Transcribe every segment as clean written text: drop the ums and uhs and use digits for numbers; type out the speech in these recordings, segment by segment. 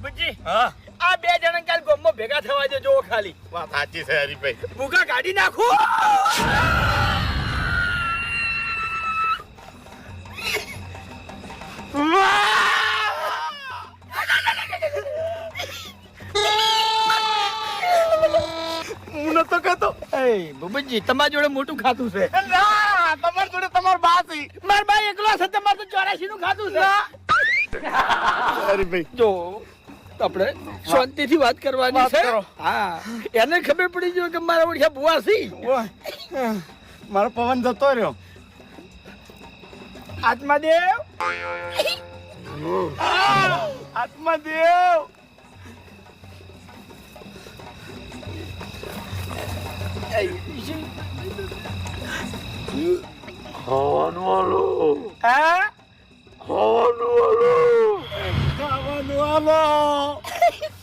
ભૂપતજી હા આ બે જણા કાલ ગામમાં ભેગા થવા દો જો ખાલી વાત સાચી છે હરીભાઈ. ભૂકા કાઢી નાખો. હું નતો કહેતો. એ ભૂપતજી તમારા જોડે મોટું ખાતું છે. ના તમારી જોડે તમાર બાસી. મારા ભાઈ એકલો છે તમારે તો 84 નું ખાતું છે. હરીભાઈ જો આપણે શાંતિથી વાત કરવાની વાત છે. કરો. હા એને ખબર પડી ગયો કે મારા ઓળખ્યા બુઆ છે. ઓય, મારો પવન જતો રહ્યો. આત્માદેવ આત્માદેવ ખાવાનું આલો. હા ખાવાનું આલો.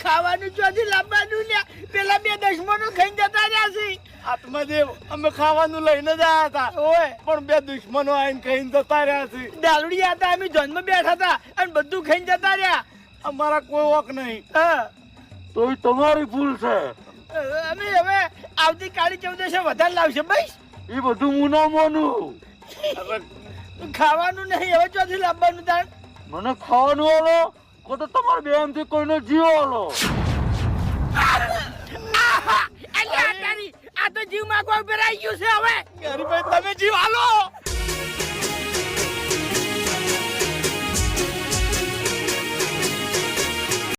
ખાવાનું ચોથી લાવવાનું લ્યા પેલા બે દુશ્મનો ખાઈને જતા રહ્યા છે. આત્માદેવ અમે ખાવાનું લઈને જ આવ્યા હતા ઓય પણ બે દુશ્મનો આવીને ખાઈને જતા રહ્યા છે. દારૂડિયા હતા અમે જન્મ બેઠા હતા અને બધું ખાઈને જતા રહ્યા. અમારા કોઈ વક નહીં. હા તો તમારી ભૂલ છે. અમે હવે આવતી કાળી ચૌદશે વધારે લાવશે ભાઈ. એ બધું હું ના માનું. ખાવાનું નહીં હવે ચોથી લાવવાનું તાર. મને ખાવાનું આલો કો તો તમારા બેન થી કોઈનો જીવ આલો. આ તો જીવ માંગવા ઉપર આવી ગયું છે હવે. હરીભાઈ તમે જીવ આલો.